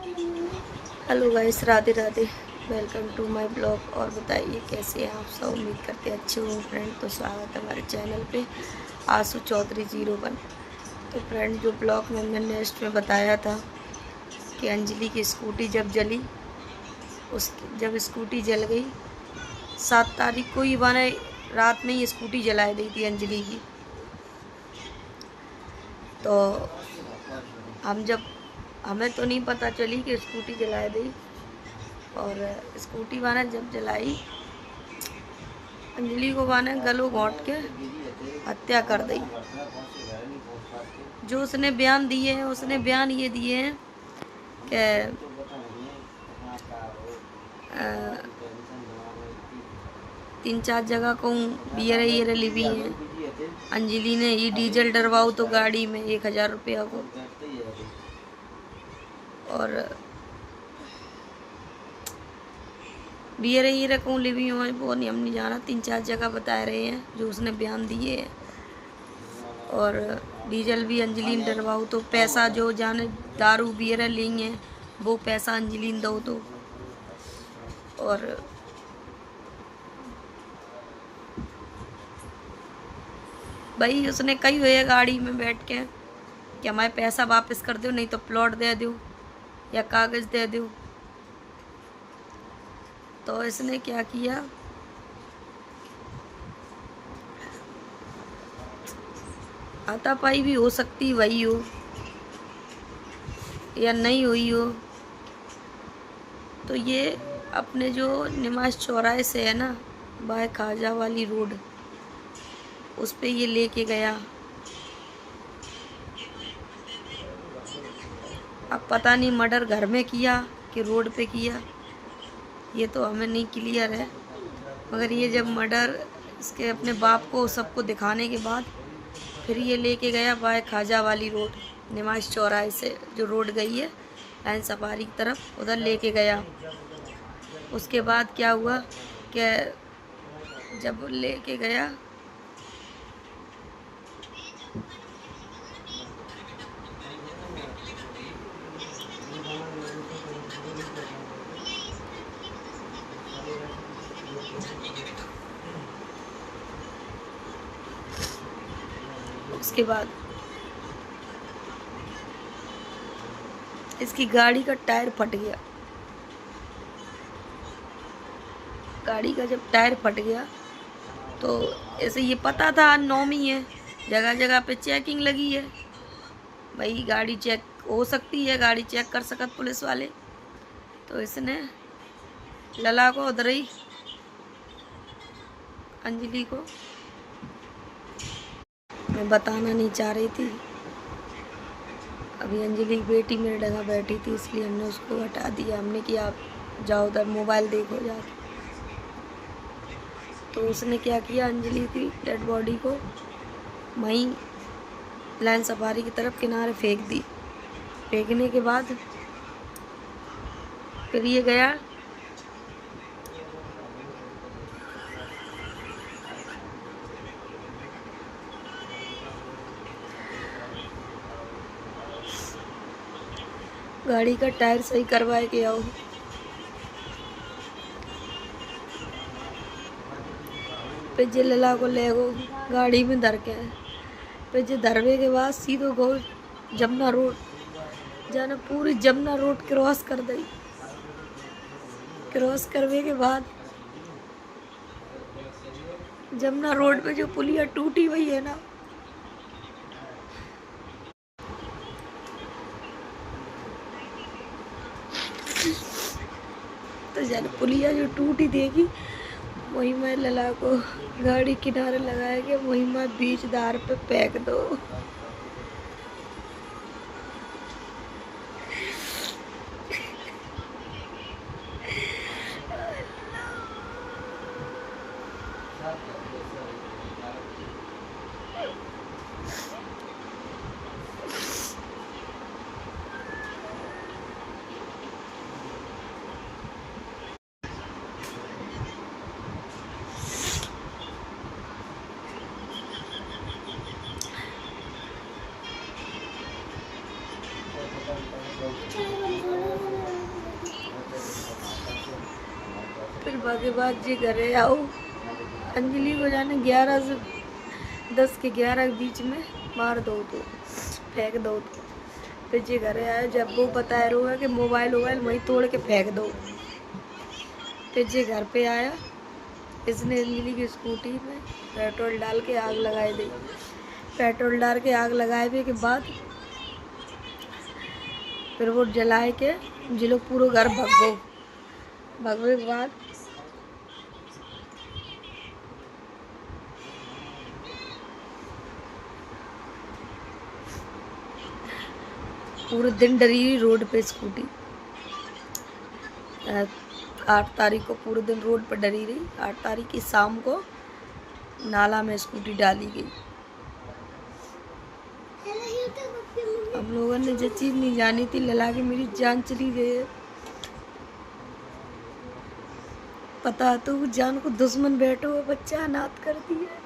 Hello guys, Radhe Radhe. Welcome to my blog. और बताइए कैसे हैं आप सब। उम्मीद करते हैं अच्छे होंगे फ्रेंड। तो स्वागत है हमारे चैनल पे आशु चौधरी 01। तो फ्रेंड, जो ब्लॉग में मैंने नेक्स्ट में बताया था कि अंजलि की स्कूटी जब जली, जब स्कूटी जल गई 7 तारीख को ही मैंने रात में ही स्कूटी जला दी थी अंजलि की। तो हमें तो नहीं पता चली कि स्कूटी जला दी। और स्कूटी वाने जब जलाई, अंजलि को वाने गलों घोंट के हत्या कर दी। जो उसने बयान दिए हैं, उसने बयान ये दिए हैं कि 3-4 जगह को बियर लिवी हैं। अंजलि ने ही डीजल डरवाओ तो गाड़ी में 1000 रुपया को। और बियर कहूँ लिवी हुआ वो नहीं, हम नहीं जाना। 3-4 जगह बता रहे हैं जो उसने बयान दिए हैं। और डीजल भी अंजलि ने डरवाओ तो पैसा जो जाने दारू बियर लेंगे वो पैसा अंजलि ने दो तो। और भाई उसने कही हुई है गाड़ी में बैठ के कि हमारे पैसा वापस कर दो, नहीं तो प्लॉट दे दो या कागज़ दे दो। तो इसने क्या किया, हाथापाई भी हो सकती वही हो या नहीं हुई हो। तो ये अपने जो निमाज चौराहे से है ना, बाय खाजा वाली रोड, उस पे ये लेके गया। अब पता नहीं मर्डर घर में किया कि रोड पे किया, ये तो हमें नहीं क्लियर है। मगर ये जब मर्डर इसके अपने बाप को सबको दिखाने के बाद फिर ये लेके गया बाय खाजा वाली रोड, निमाज चौराहे से जो रोड गई है लाइन सफारी की तरफ, उधर लेके गया। उसके बाद क्या हुआ कि जब लेके गया उसके बाद इसकी गाड़ी का टायर फट गया। गाड़ी का जब टायर फट गया तो ऐसे ये पता था नौमी है, जगह जगह पे चेकिंग लगी है। भाई गाड़ी चेक हो सकती है, गाड़ी चेक कर सकत पुलिस वाले। तो इसने लला को उधर ही अंजलि को मैं बताना नहीं चाह रही थी। अभी अंजलि की बेटी मेरे जगह बैठी थी, इसलिए हमने उसको हटा दिया। हमने कि आप जाओ उधर मोबाइल देखो जाके। तो उसने क्या किया, अंजलि की डेड बॉडी को वहीं लाइन सफारी की तरफ किनारे फेंक दी। फेंकने के बाद फिर ये गया गाड़ी का टायर सही करवाए के आओ। फिर जे लला को ले गो गाड़ी में धर के। फिर जे धरवे के बाद सीधो गो जमुना रोड, जाने पूरी जमुना रोड क्रॉस कर दी। क्रॉस करने के बाद जमुना रोड पे जो पुलिया टूटी हुई है ना, तो जाने पुलिया जो टूटी देगी वही मैं लला को गाड़ी किनारे लगाया गया, वही मैं बीच दार पे फेंक दो। फिर बाकी बाद जी घरे आओ, अंजलि को जाने 11 से 10 के 11 के बीच में मार दो तो फेंक दो तो। फिर जी घरे आए, जब वो बताए रोगा कि मोबाइल वही तोड़ के फेंक दो। फिर जी घर पे आया, इसने अंजलि की स्कूटी में पेट्रोल डाल के आग लगाई दी। पेट्रोल डाल के आग लगाए के बाद फिर वो जलाए के जी लोग पूरा घर भगवे के बाद पूरे दिन डरी रही रोड पे स्कूटी। 8 तारीख को पूरे दिन रोड पर डरी रही। 8 तारीख की शाम को नाला में स्कूटी डाली गई। हम लोगों ने जो चीज़ नहीं जानी थी, लला के मेरी जान चली गई। पता तो जान को दुश्मन बैठो हुआ बच्चा अनाथ कर दिया।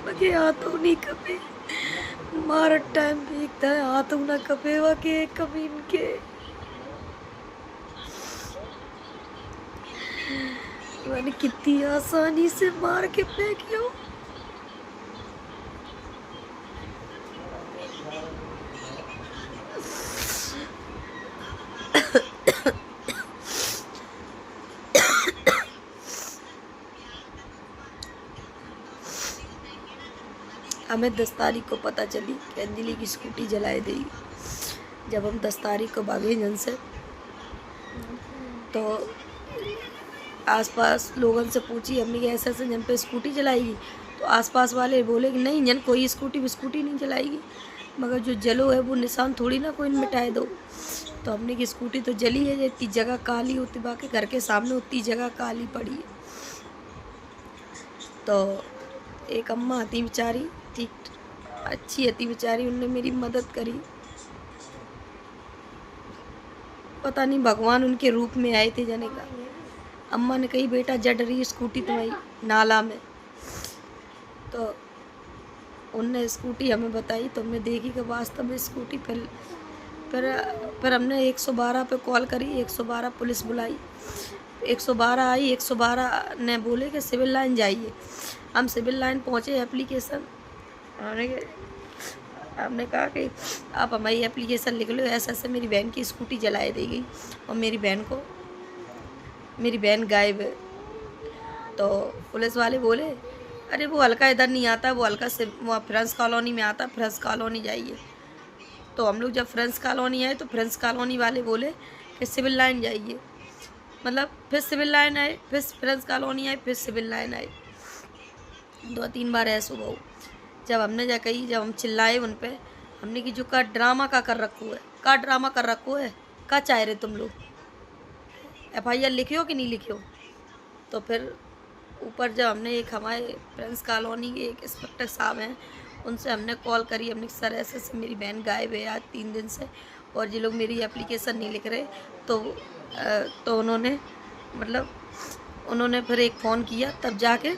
बाकी हाथों नहीं कपे, मारा टाइम देखता है हाथों ना कपे वाके कभी इनके। मैंने कितनी आसानी से मार के फेंक लो। हमें 10 तारीख को पता चली कि अंजलि की स्कूटी जलाई देगी। जब हम 10 तारीख को भागे जन से, तो आसपास लोगों से पूछी हमने कि ऐसे ऐसे जन पे स्कूटी जलाएगी, तो आसपास वाले बोले कि नहीं जन कोई स्कूटी नहीं जलाएगी, मगर जो जलो है वो निशान थोड़ी ना कोई मिटाए दो। तो हमने की स्कूटी तो जली है, इतनी जगह काली होती, बाकी घर के सामने उतनी जगह काली पड़ी है। तो एक अम्मा आती बेचारी, ठीक अच्छी थी बेचारी, उनने मेरी मदद करी। पता नहीं भगवान उनके रूप में आए थे जाने का। अम्मा ने कही बेटा जड़ रही स्कूटी तुम्हारी नाला में, तो उनने स्कूटी हमें बताई, तो हमने देखी कि वास्तव में स्कूटी फिर हमने 112 पे कॉल करी, 112 पुलिस बुलाई, 112 आई। 112 ने बोले कि सिविल लाइन जाइए। हम सिविल लाइन पहुँचे, एप्लीकेशन हमने कहा कि आप हमारी एप्लीकेशन लिख लो, ऐसे ऐसे मेरी बहन की स्कूटी जलाई दी गई और मेरी बहन गायब है। तो पुलिस वाले बोले अरे वो हल्का इधर नहीं आता, वो हल्का से वहाँ फ्रेंड्स कॉलोनी में आता, फ्रेंड्स कॉलोनी जाइए। तो हम लोग जब फ्रेंड्स कॉलोनी आए तो फ्रेंड्स कॉलोनी वाले बोले कि सिविल लाइन जाइए। मतलब फिर सिविल लाइन आए, फिर फ्रेंड्स कॉलोनी आए, फिर सिविल लाइन आए। 2-3 बार ऐसा हुआ। जब हमने जा कही, जब हम चिल्लाए उन पे, हमने कि जो का ड्रामा का कर रखो है, का ड्रामा कर रखो है, का चाह रहे तुम लोग, FIR लिखे हो कि नहीं लिखे हो। तो फिर ऊपर जब हमने एक हमारे फ्रेंड्स कॉलोनी के एक इंस्पेक्टर साहब हैं, उनसे हमने कॉल करी, हमने सर ऐसे ऐसे मेरी बहन गायब है आज 3 दिन से और ये लोग मेरी एप्लीकेशन नहीं लिख रहे। तो उन्होंने फिर एक फ़ोन किया, तब जाके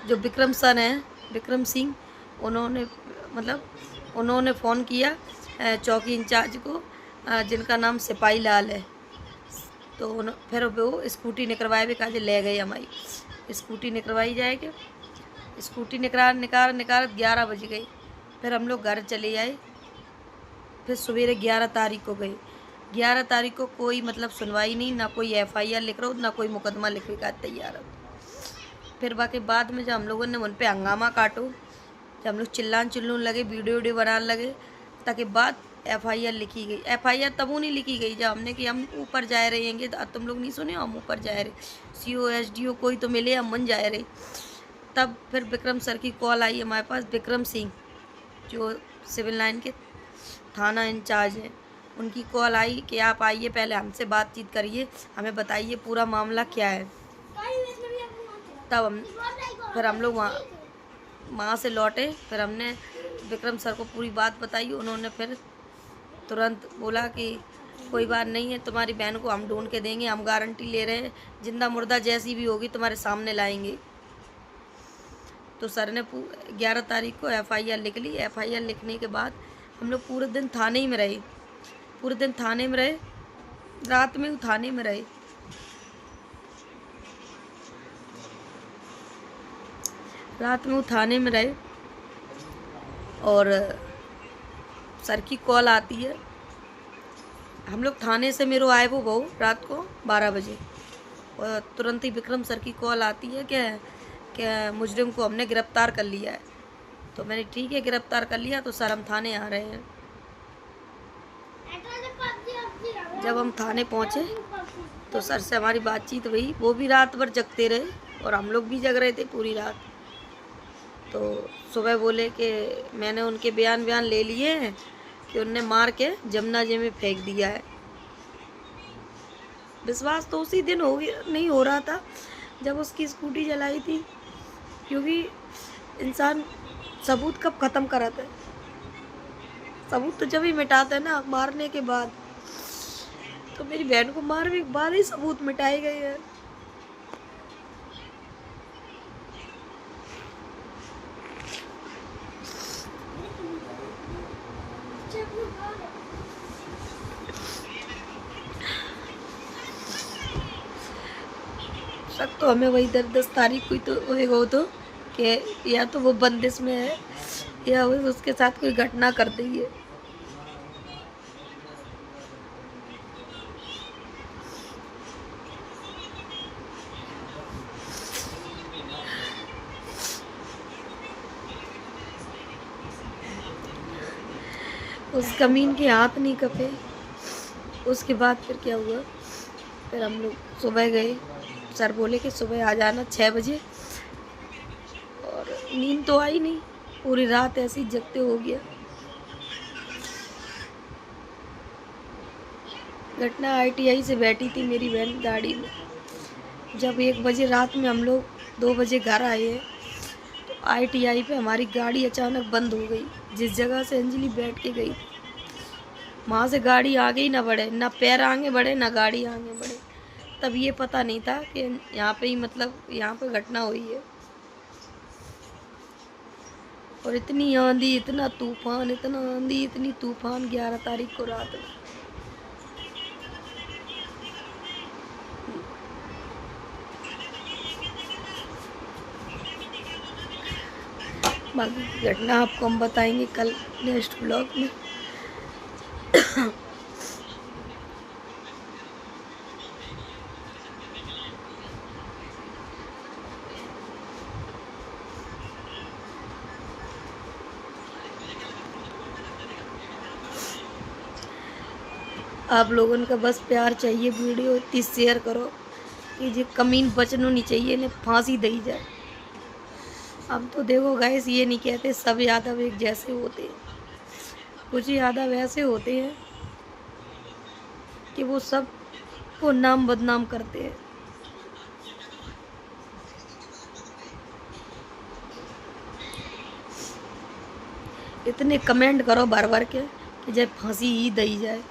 जो विक्रम सर हैं, विक्रम सिंह, उन्होंने फ़ोन किया चौकी इंचार्ज को, जिनका नाम सिपाही लाल है। तो फिर वो स्कूटी निकलवाए भी, कहा ले गई हमारी स्कूटी निकलवाई जाएगी। स्कूटी निकाल 11 बज गई। फिर हम लोग घर चले आए। फिर सवेरे 11 तारीख को गए। 11 तारीख को कोई सुनवाई नहीं, ना कोई FIR लिख रहा हो, ना कोई मुकदमा लिखने का तैयार हो। फिर बाकी बाद में जब हम लोगों ने उन पर हंगामा काटो, जब हम लोग चिल्लान लगे, वीडियो बनाने लगे, ताकि बाद FIR लिखी गई। FIR तब नहीं लिखी गई जब हमने कि हम ऊपर जा रहेंगे, तो तुम लोग नहीं सुने हम ऊपर जा रहे, CO SDO कोई तो मिले, हम मन जा रहे। तब फिर विक्रम सर की कॉल आई हमारे पास, विक्रम सिंह जो सिविल लाइन के थाना इंचार्ज हैं। उनकी कॉल आई कि आप आइए, पहले हमसे बातचीत करिए, हमें बताइए पूरा मामला क्या है। तब फिर हम लोग वहाँ से लौटे। फिर हमने विक्रम सर को पूरी बात बताई। उन्होंने फिर तुरंत बोला कि कोई बात नहीं है, तुम्हारी बहन को हम ढूंढ के देंगे, हम गारंटी ले रहे हैं, जिंदा मुर्दा जैसी भी होगी तुम्हारे सामने लाएंगे। तो सर ने 11 तारीख को FIR लिख ली। FIR लिखने के बाद हम लोग पूरे दिन थाने ही में रहे, पूरे दिन थाने में रहे, रात में थाने में रहे। रात में थाने में रहे और सर की कॉल आती है। हम लोग थाने से मेरे आए वो बहू रात को 12 बजे, और तुरंत ही विक्रम सर की कॉल आती है कि मुजरिम को हमने गिरफ्तार कर लिया है। तो मैंने ठीक है गिरफ्तार कर लिया, तो सर हम थाने आ रहे हैं। जब हम थाने पहुँचे तो सर से हमारी बातचीत हुई। वो भी रात भर जगते रहे और हम लोग भी जग रहे थे पूरी रात। तो सुबह बोले कि मैंने उनके बयान ले लिए हैं कि उनने मार के जमुना जी में फेंक दिया है। विश्वास तो उसी दिन नहीं हो रहा था जब उसकी स्कूटी जलाई थी, क्योंकि इंसान सबूत कब ख़त्म कराता है? सबूत तो जब ही मिटाता है ना, मारने के बाद। तो मेरी बहन को मारने के बाद ही सबूत मिटाए गए हैं। शक तो हमें वही 10 तारीख को ही तो होगा, तो कि या तो वो बंदिश में है या उसके साथ कोई घटना कर दी है। उस कमीन के हाथ नहीं कपे। उसके बाद फिर क्या हुआ, फिर हम लोग सुबह गए। सर बोले कि सुबह आ जाना 6 बजे, और नींद तो आई नहीं, पूरी रात ऐसे ही जगते हो गया। घटना ITI से बैठी थी मेरी बहन गाड़ी में। जब 1 बजे रात में हम लोग 2 बजे घर आए हैं, तो ITI पे हमारी गाड़ी अचानक बंद हो गई। जिस जगह से अंजलि बैठ के गई वहाँ से गाड़ी आगे ही ना बढ़े, ना पैर आगे बढ़े ना गाड़ी आगे बढ़े। तब ये पता नहीं था कि यहाँ पे ही मतलब यहाँ पे घटना हुई है। और इतनी आंधी, इतना तूफान, इतना आंधी, इतनी तूफान 11 तारीख को रात में। बाकी घटना आपको हम बताएंगे कल नेक्स्ट ब्लॉग में। आप लोगों का बस प्यार चाहिए, वीडियो इतनी शेयर करो कि जो कमीन बचनो नहीं चाहिए, ने फांसी दी जाए। अब तो देखो गाइस, ये नहीं कहते सब यादव एक जैसे होते हैं, कुछ यादव ऐसे होते हैं कि वो सब को नाम बदनाम करते हैं। इतने कमेंट करो भर भर के कि जब फांसी ही दी जाए।